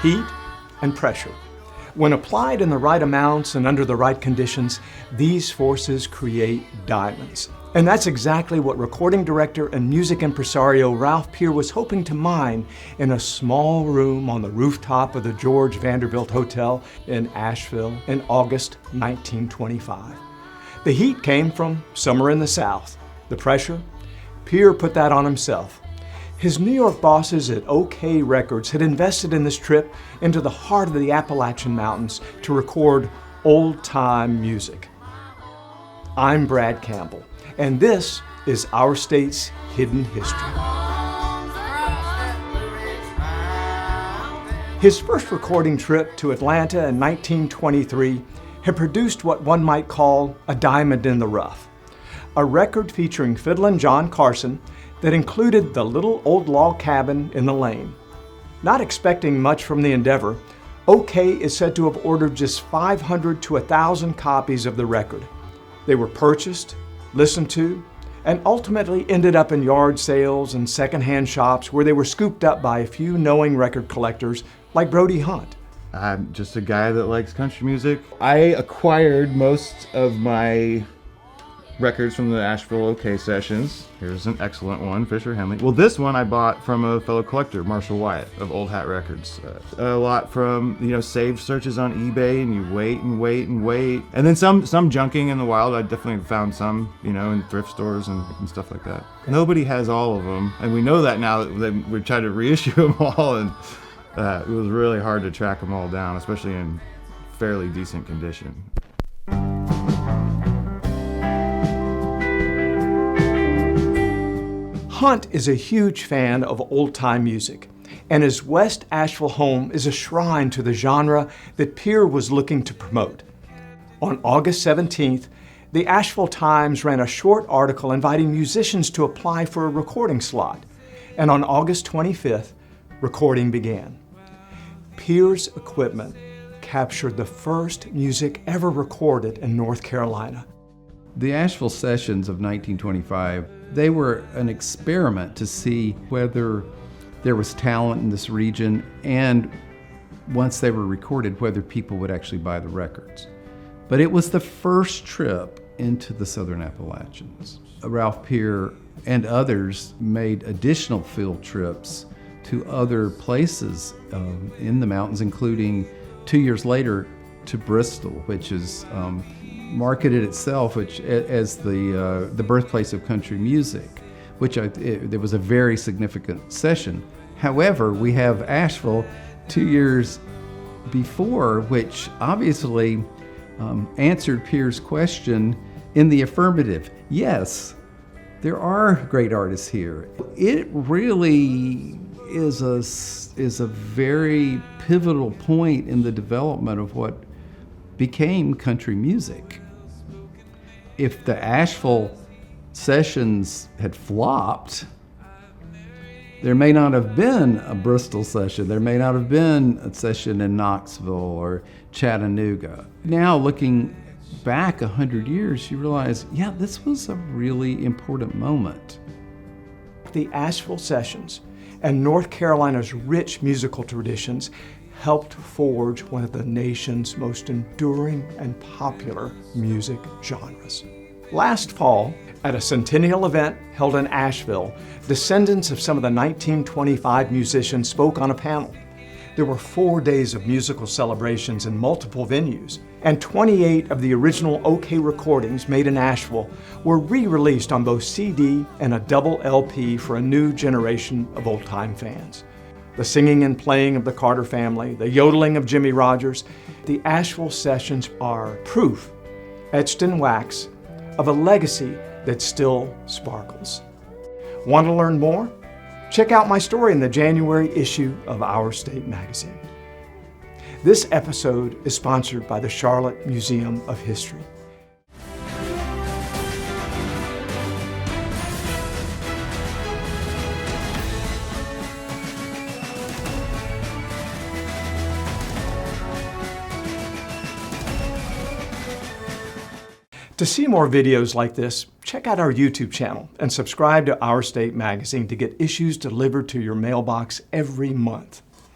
heat and pressure. When applied in the right amounts and under the right conditions, these forces create diamonds. And that's exactly what recording director and music impresario Ralph Peer was hoping to mine in a small room on the rooftop of the George Vanderbilt Hotel in Asheville in August 1925. The heat came from somewhere in the South. The pressure? Peer put that on himself. His New York bosses at OK Records had invested in this trip into the heart of the Appalachian Mountains to record old-time music. I'm Brad Campbell, and this is Our State's Hidden History. His first recording trip to Atlanta in 1923 had produced what one might call a diamond in the rough, a record featuring fiddlin' John Carson that included the little old log cabin in the lane. Not expecting much from the endeavor, OK is said to have ordered just 500 to 1,000 copies of the record. They were purchased, listened to, and ultimately ended up in yard sales and secondhand shops where they were scooped up by a few knowing record collectors like Brody Hunt. I'm just a guy that likes country music. I acquired most of my records from the Asheville OK sessions. Here's an excellent one, Fisher Henley. Well, this one I bought from a fellow collector, Marshall Wyatt of Old Hat Records. A lot from, saved searches on eBay, and you wait and wait and wait. And then some junking in the wild. I definitely found some, in thrift stores and stuff like that. Nobody has all of them, and we know that now that we tried to reissue them all, and it was really hard to track them all down, especially in fairly decent condition. Hunt is a huge fan of old-time music, and his West Asheville home is a shrine to the genre that Peer was looking to promote. On August 17th, the Asheville Times ran a short article inviting musicians to apply for a recording slot, and on August 25th, recording began. Peer's equipment captured the first music ever recorded in North Carolina. The Asheville sessions of 1925, they were an experiment to see whether there was talent in this region, and once they were recorded, whether people would actually buy the records. But it was the first trip into the Southern Appalachians. Ralph Peer and others made additional field trips to other places in the mountains, including 2 years later to Bristol, which is marketed itself as the birthplace of country music, which there was a very significant session. However, we have Asheville 2 years before, which obviously answered Peer's question in the affirmative. Yes, there are great artists here. It really is a very pivotal point in the development of what became country music. If the Asheville sessions had flopped, there may not have been a Bristol session. There may not have been a session in Knoxville or Chattanooga. Now, looking back 100 years, you realize, yeah, this was a really important moment. The Asheville sessions and North Carolina's rich musical traditions helped forge one of the nation's most enduring and popular music genres. Last fall, at a centennial event held in Asheville, descendants of some of the 1925 musicians spoke on a panel. There were 4 days of musical celebrations in multiple venues, and 28 of the original OK recordings made in Asheville were re-released on both CD and a double LP for a new generation of old-time fans. The singing and playing of the Carter family, the yodeling of Jimmy Rogers, the Asheville sessions are proof, etched in wax, of a legacy that still sparkles. Want to learn more? Check out my story in the January issue of Our State magazine. This episode is sponsored by the Charlotte Museum of History. To see more videos like this, check out our YouTube channel and subscribe to Our State magazine to get issues delivered to your mailbox every month.